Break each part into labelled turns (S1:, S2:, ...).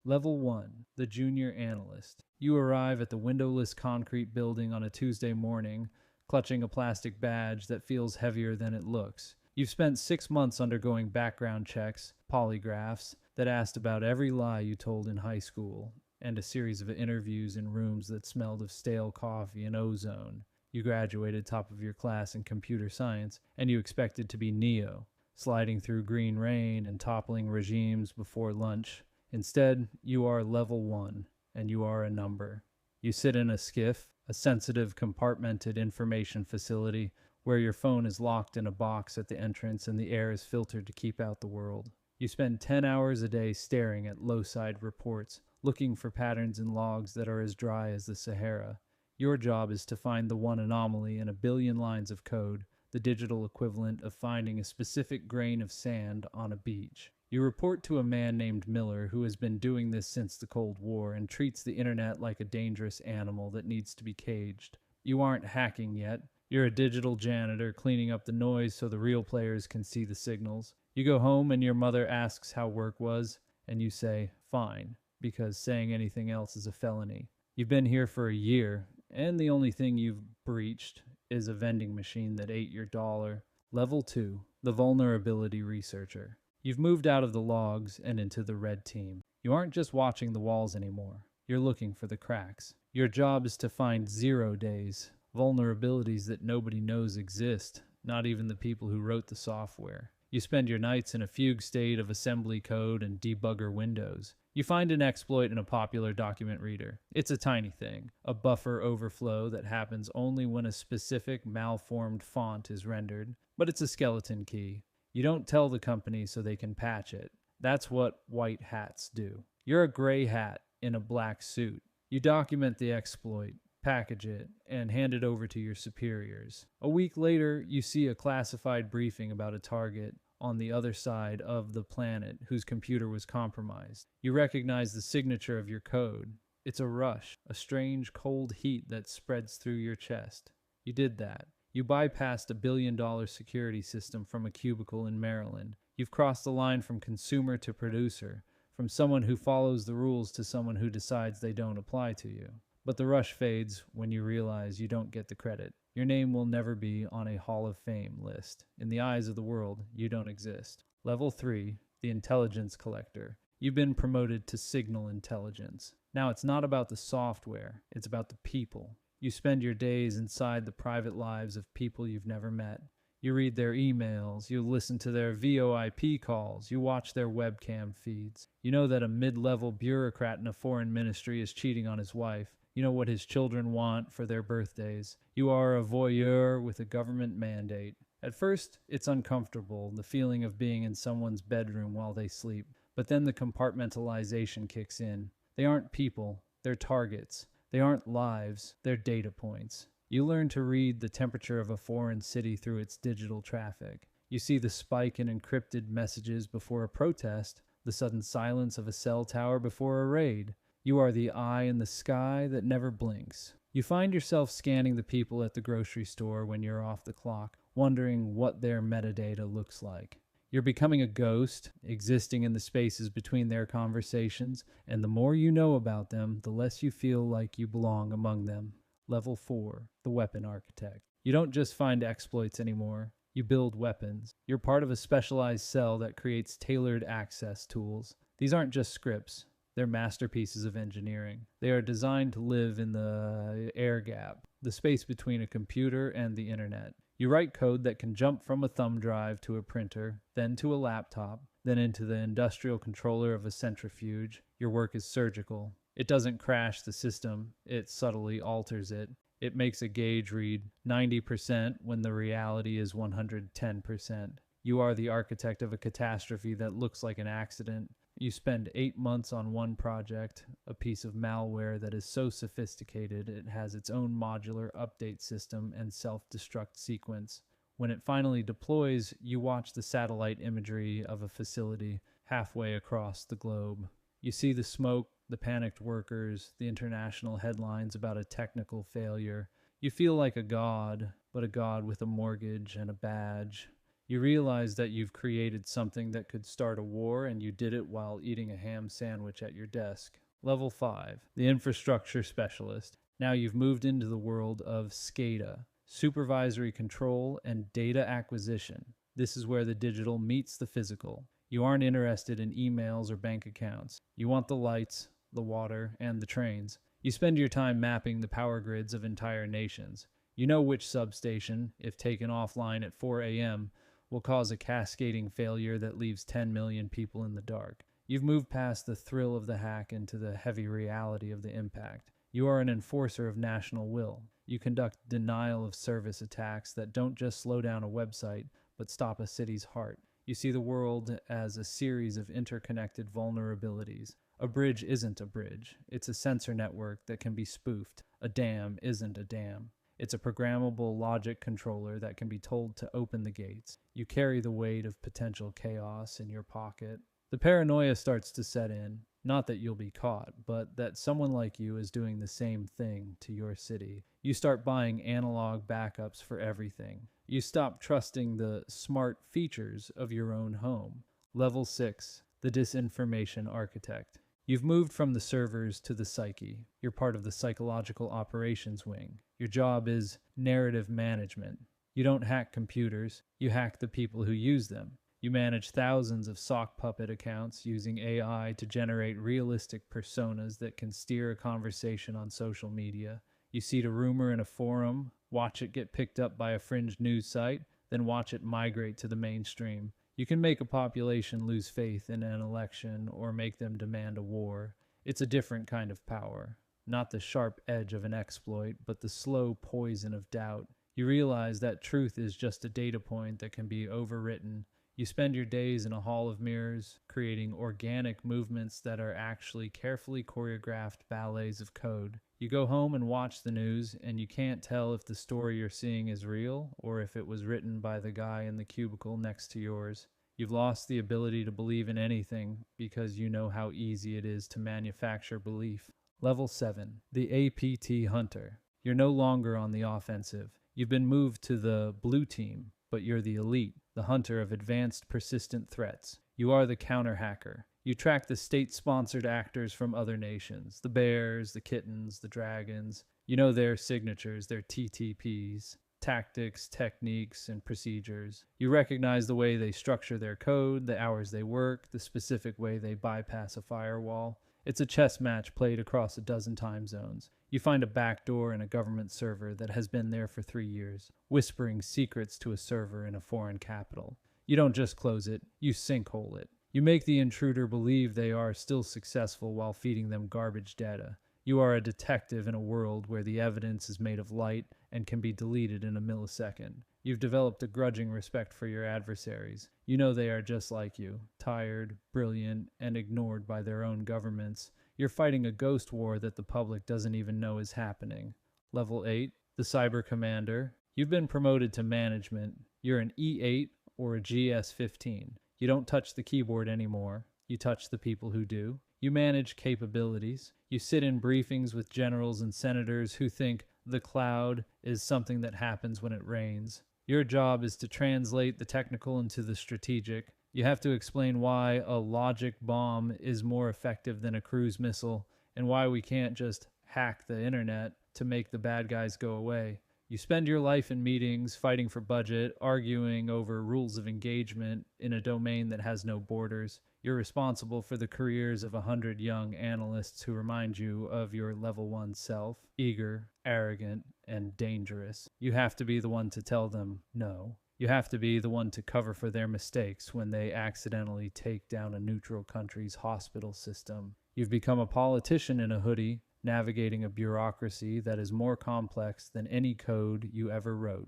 S1: Level 1, the Junior Analyst. You arrive at the windowless concrete building on a Tuesday morning, clutching a plastic badge that feels heavier than it looks. You've spent 6 months undergoing background checks, polygraphs, that asked about every lie you told in high school, and a series of interviews in rooms that smelled of stale coffee and ozone. You graduated top of your class in computer science, and you expected to be Neo, sliding through green rain and toppling regimes before lunch. Instead, you are level 1, and you are a number. You sit in a SCIF, a sensitive, compartmented information facility, where your phone is locked in a box at the entrance and the air is filtered to keep out the world. You spend 10 hours a day staring at low-side reports, looking for patterns in logs that are as dry as the Sahara. Your job is to find the one anomaly in a billion lines of code, the digital equivalent of finding a specific grain of sand on a beach. You report to a man named Miller who has been doing this since the Cold War and treats the internet like a dangerous animal that needs to be caged. You aren't hacking yet. You're a digital janitor cleaning up the noise so the real players can see the signals. You go home and your mother asks how work was, and you say, fine, because saying anything else is a felony. You've been here for a year, and the only thing you've breached is a vending machine that ate your dollar. Level 2, the Vulnerability Researcher. You've moved out of the logs and into the red team. You aren't just watching the walls anymore. You're looking for the cracks. Your job is to find 0 days, vulnerabilities that nobody knows exist, not even the people who wrote the software. You spend your nights in a fugue state of assembly code and debugger windows. You find an exploit in a popular document reader. It's a tiny thing, a buffer overflow that happens only when a specific malformed font is rendered, but it's a skeleton key. You don't tell the company so they can patch it. That's what white hats do. You're a gray hat in a black suit. You document the exploit, package it, and hand it over to your superiors. A week later, you see a classified briefing about a target on the other side of the planet whose computer was compromised. You recognize the signature of your code. It's a rush, a strange cold heat that spreads through your chest. You did that. You bypassed a billion-dollar security system from a cubicle in Maryland. You've crossed the line from consumer to producer, from someone who follows the rules to someone who decides they don't apply to you. But the rush fades when you realize you don't get the credit. Your name will never be on a Hall of Fame list. In the eyes of the world, you don't exist. Level 3, the Intelligence Collector. You've been promoted to Signal Intelligence. Now it's not about the software, it's about the people. You spend your days inside the private lives of people you've never met. You read their emails, you listen to their VoIP calls, you watch their webcam feeds. You know that a mid-level bureaucrat in a foreign ministry is cheating on his wife. You know what his children want for their birthdays. You are a voyeur with a government mandate. At first, it's uncomfortable, the feeling of being in someone's bedroom while they sleep. But then the compartmentalization kicks in. They aren't people, they're targets. They aren't lives, they're data points. You learn to read the temperature of a foreign city through its digital traffic. You see the spike in encrypted messages before a protest, the sudden silence of a cell tower before a raid. You are the eye in the sky that never blinks. You find yourself scanning the people at the grocery store when you're off the clock, wondering what their metadata looks like. You're becoming a ghost, existing in the spaces between their conversations, and the more you know about them, the less you feel like you belong among them. Level 4, the Weapon Architect. You don't just find exploits anymore, you build weapons. You're part of a specialized cell that creates tailored access tools. These aren't just scripts, they're masterpieces of engineering. They are designed to live in the air gap, the space between a computer and the internet. You write code that can jump from a thumb drive to a printer, then to a laptop, then into the industrial controller of a centrifuge. Your work is surgical. It doesn't crash the system, it subtly alters it. It makes a gauge read 90% when the reality is 110%. You are the architect of a catastrophe that looks like an accident. You spend 8 months on one project, a piece of malware that is so sophisticated it has its own modular update system and self-destruct sequence. When it finally deploys, you watch the satellite imagery of a facility halfway across the globe. You see the smoke, the panicked workers, the international headlines about a technical failure. You feel like a god, but a god with a mortgage and a badge. You realize that you've created something that could start a war, and you did it while eating a ham sandwich at your desk. Level 5, the Infrastructure Specialist. Now you've moved into the world of SCADA, Supervisory Control and Data Acquisition. This is where the digital meets the physical. You aren't interested in emails or bank accounts. You want the lights, the water, and the trains. You spend your time mapping the power grids of entire nations. You know which substation, if taken offline at 4 a.m., will cause a cascading failure that leaves 10 million people in the dark. You've moved past the thrill of the hack into the heavy reality of the impact. You are an enforcer of national will. You conduct denial of service attacks that don't just slow down a website, but stop a city's heart. You see the world as a series of interconnected vulnerabilities. A bridge isn't a bridge. It's a sensor network that can be spoofed. A dam isn't a dam. It's a programmable logic controller that can be told to open the gates. You carry the weight of potential chaos in your pocket. The paranoia starts to set in. Not that you'll be caught, but that someone like you is doing the same thing to your city. You start buying analog backups for everything. You stop trusting the smart features of your own home. Level 6, the Disinformation Architect. You've moved from the servers to the psyche. You're part of the psychological operations wing. Your job is narrative management. You don't hack computers, you hack the people who use them. You manage thousands of sock puppet accounts using AI to generate realistic personas that can steer a conversation on social media. You seed a rumor in a forum, watch it get picked up by a fringe news site, then watch it migrate to the mainstream. You can make a population lose faith in an election or make them demand a war. It's a different kind of power. Not the sharp edge of an exploit, but the slow poison of doubt. You realize that truth is just a data point that can be overwritten. You spend your days in a hall of mirrors, creating organic movements that are actually carefully choreographed ballets of code. You go home and watch the news, and you can't tell if the story you're seeing is real or if it was written by the guy in the cubicle next to yours. You've lost the ability to believe in anything because you know how easy it is to manufacture belief. Level 7, the APT Hunter. You're no longer on the offensive. You've been moved to the blue team, but you're the elite, the hunter of advanced persistent threats. You are the counter-hacker. You track the state-sponsored actors from other nations, the bears, the kittens, the dragons. You know their signatures, their TTPs, tactics, techniques, and procedures. You recognize the way they structure their code, the hours they work, the specific way they bypass a firewall. It's a chess match played across a dozen time zones. You find a backdoor in a government server that has been there for 3 years, whispering secrets to a server in a foreign capital. You don't just close it, you sinkhole it. You make the intruder believe they are still successful while feeding them garbage data. You are a detective in a world where the evidence is made of light and can be deleted in a millisecond. You've developed a grudging respect for your adversaries. You know they are just like you, tired, brilliant, and ignored by their own governments. You're fighting a ghost war that the public doesn't even know is happening. Level 8, the Cyber Commander. You've been promoted to management. You're an E8 or a GS15. You don't touch the keyboard anymore. You touch the people who do. You manage capabilities. You sit in briefings with generals and senators who think the cloud is something that happens when it rains. Your job is to translate the technical into the strategic. You have to explain why a logic bomb is more effective than a cruise missile and why we can't just hack the internet to make the bad guys go away. You spend your life in meetings, fighting for budget, arguing over rules of engagement in a domain that has no borders. You're responsible for the careers of 100 young analysts who remind you of your level 1 self, eager, arrogant, and dangerous. You have to be the one to tell them no. You have to be the one to cover for their mistakes when they accidentally take down a neutral country's hospital system. You've become a politician in a hoodie, navigating a bureaucracy that is more complex than any code you ever wrote.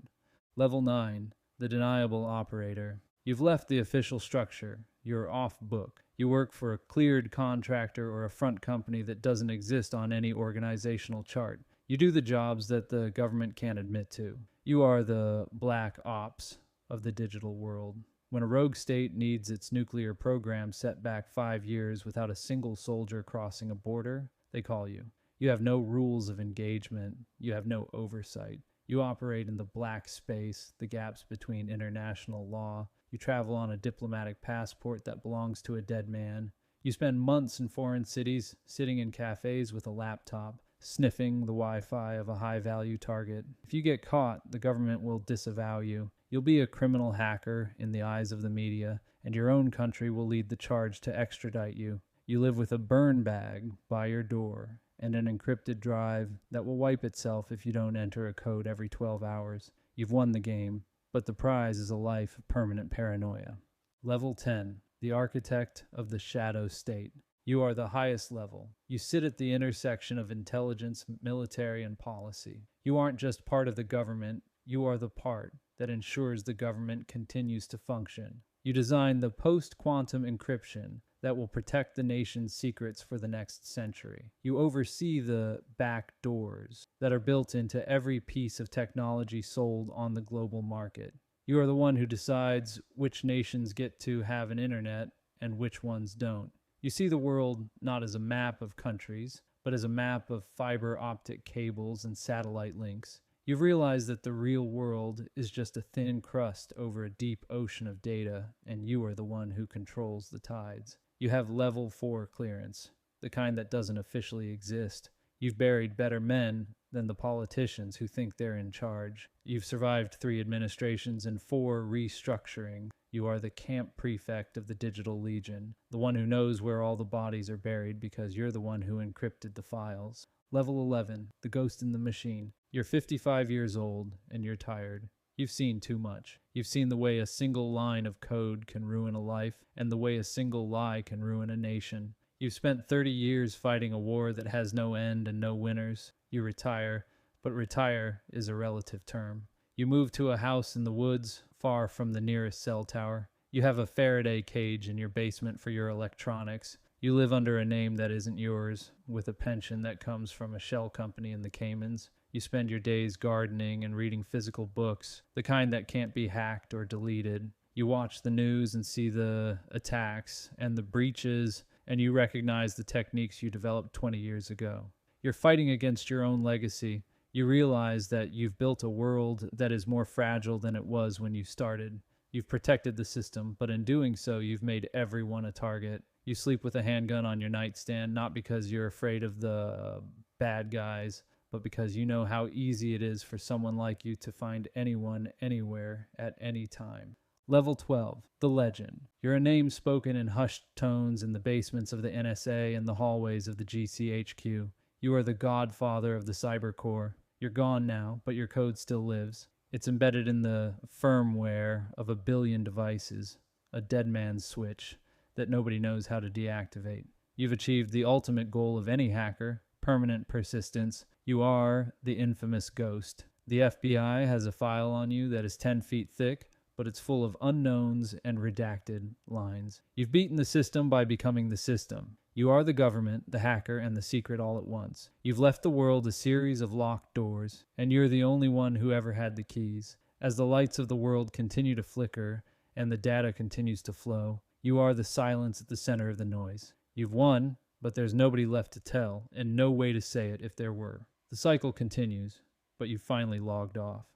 S1: Level 9, the Deniable Operator. You've left the official structure. You're off book. You work for a cleared contractor or a front company that doesn't exist on any organizational chart. You do the jobs that the government can't admit to. You are the black ops of the digital world. When a rogue state needs its nuclear program set back 5 years without a single soldier crossing a border, they call you. You have no rules of engagement. You have no oversight. You operate in the black space, the gaps between international law. You travel on a diplomatic passport that belongs to a dead man. You spend months in foreign cities, sitting in cafes with a laptop, sniffing the Wi-Fi of a high-value target. If you get caught, the government will disavow you. You'll be a criminal hacker in the eyes of the media, and your own country will lead the charge to extradite you. You live with a burn bag by your door and an encrypted drive that will wipe itself if you don't enter a code every 12 hours. You've won the game, but the prize is a life of permanent paranoia. Level 10. The Architect of the Shadow State. You are the highest level. You sit at the intersection of intelligence, military, and policy. You aren't just part of the government, you are the part that ensures the government continues to function. You design the post-quantum encryption that will protect the nation's secrets for the next century. You oversee the back doors that are built into every piece of technology sold on the global market. You are the one who decides which nations get to have an internet and which ones don't. You see the world not as a map of countries, but as a map of fiber optic cables and satellite links. You've realized that the real world is just a thin crust over a deep ocean of data, and you are the one who controls the tides. You have level 4 clearance, the kind that doesn't officially exist. You've buried better men than the politicians who think they're in charge. You've survived 3 administrations and 4 restructuring. You are the camp prefect of the Digital Legion, the one who knows where all the bodies are buried because you're the one who encrypted the files. Level 11, the Ghost in the Machine. You're 55 years old and you're tired. You've seen too much. You've seen the way a single line of code can ruin a life and the way a single lie can ruin a nation. You've spent 30 years fighting a war that has no end and no winners. You retire, but retire is a relative term. You move to a house in the woods, far from the nearest cell tower. You have a Faraday cage in your basement for your electronics. You live under a name that isn't yours, with a pension that comes from a shell company in the Caymans. You spend your days gardening and reading physical books, the kind that can't be hacked or deleted. You watch the news and see the attacks and the breaches, and you recognize the techniques you developed 20 years ago. You're fighting against your own legacy. You realize that you've built a world that is more fragile than it was when you started. You've protected the system, but in doing so, you've made everyone a target. You sleep with a handgun on your nightstand, not because you're afraid of the bad guys, but because you know how easy it is for someone like you to find anyone, anywhere, at any time. Level 12, the Legend. You're a name spoken in hushed tones in the basements of the NSA and the hallways of the GCHQ. You are the godfather of the cybercore. You're gone now, but your code still lives. It's embedded in the firmware of 1 billion devices, a dead man's switch that nobody knows how to deactivate. You've achieved the ultimate goal of any hacker, permanent persistence. You are the infamous ghost. The FBI has a file on you that is 10 feet thick, but it's full of unknowns and redacted lines. You've beaten the system by becoming the system. You are the government, the hacker, and the secret all at once. You've left the world a series of locked doors, and you're the only one who ever had the keys. As the lights of the world continue to flicker and the data continues to flow, you are the silence at the center of the noise. You've won, but there's nobody left to tell, and no way to say it if there were. The cycle continues, but you've finally logged off.